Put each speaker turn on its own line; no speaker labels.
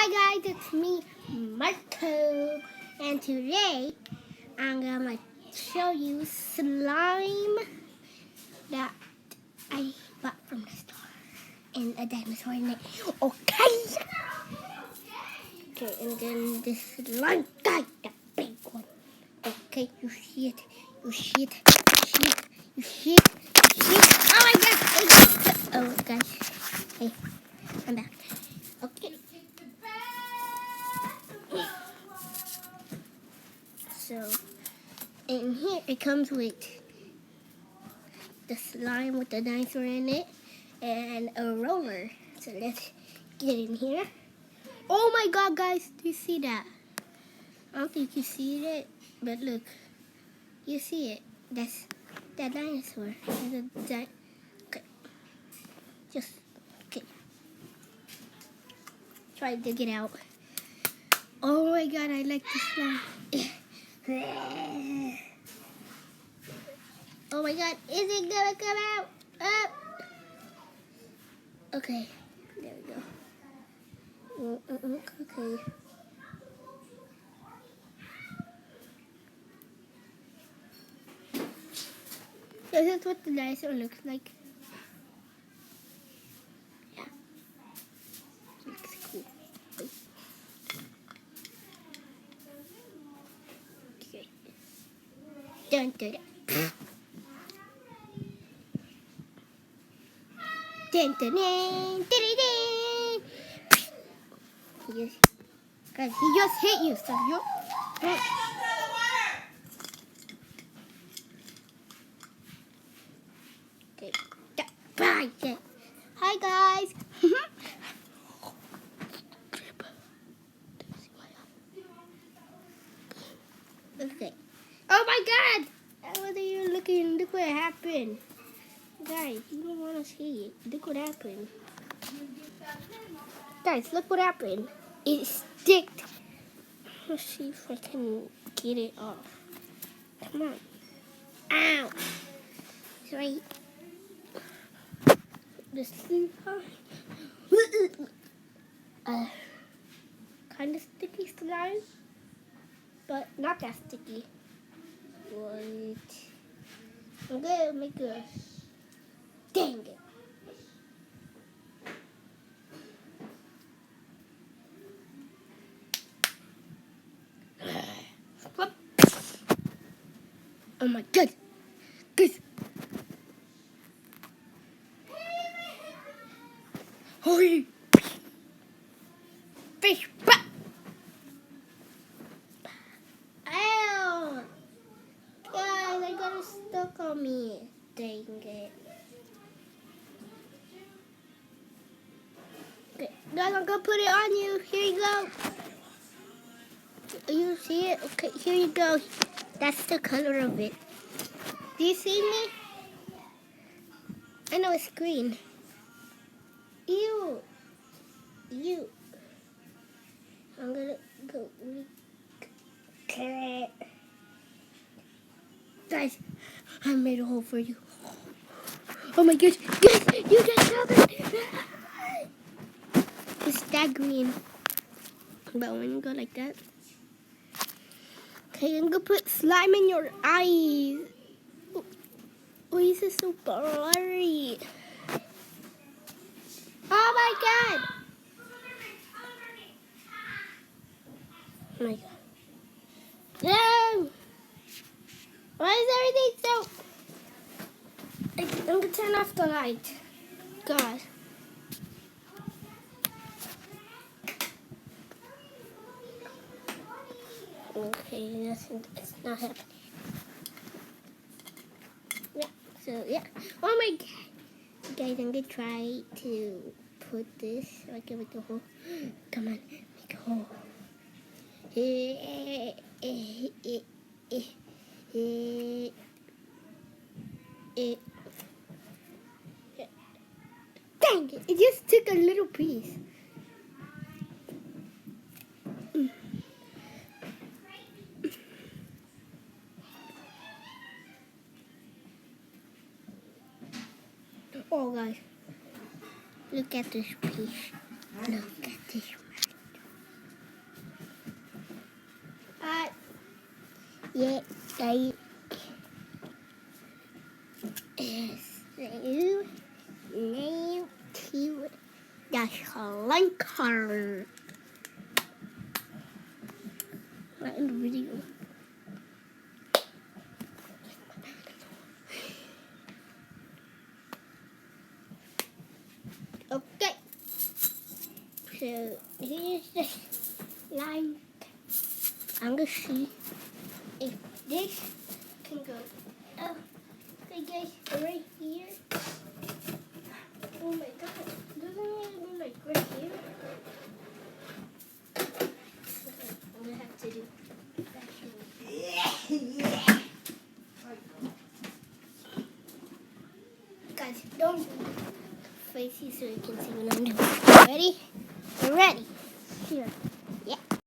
Hi guys, it's me, Marco, and today I'm gonna show you slime that I bought from the store and a dinosaur in it. Okay, and then this slime guy, the big one. Okay, you see it, you see it, you see it, you see it, you see it. Oh my god! Oh gosh, hey, I'm back. Okay. So, in here it comes with the slime with the dinosaur in it and a roller. So let's get in here. Oh my god, guys, do you see that? I don't think you see it, but look, you see it. That's that dinosaur. Okay, just okay. Try to dig it out. Oh my god, I like this slime. Oh my god, is it gonna come out? Okay, there we go. Okay. This is what the dinosaur looks like. Yeah, looks cool. Okay. Dun dun dun. Dun dun dun dun dun. Yes. Guys, he just hit you, so you. Okay. Bye. Hi guys. Okay. Oh my god! What are you looking? Look what happened. Guys, you don't want to see it. Look what happened. Guys, look what happened. It sticked. Let's see if I can get it off. Come on. Ow! Sorry. The slime. Kind of sticky slime, but not that sticky. Wait. I'm gonna make a. Dang it. Oh my god. Guys. Holy fish. Ow. Guys, I got it stuck on me. Dang it. Okay. Guys, I'm gonna put it on you. Here you go. You see it? Okay, here you go. That's the color of it. Do you see me? I know it's green. Ew. Ew. I'm gonna go. Guys, I made a hole for you. Oh my gosh. Guys, you just saw it. It's that green. But when you go like that. Okay, I'm gonna put slime in your eyes. Why is it so blurry? Oh my god! Oh my god. No! Why is everything so... I'm gonna turn off the light. God. Okay, it's not happening. Yeah, so yeah. Oh my god. Guys, I'm gonna try to put this so I can make a hole. Come on, make a hole. Dang it, it just took a little piece. Oh guys, look at this piece. Look at this. They is name to the slinky. Right in the video. Okay. So here's the line. I'm gonna see if this can go. Oh, okay, guys, right here. Oh my God, doesn't it go like right here? Okay, I'm gonna have to do that. Guys, don't do facey so you can see what I'm doing. Ready? We're ready. Here.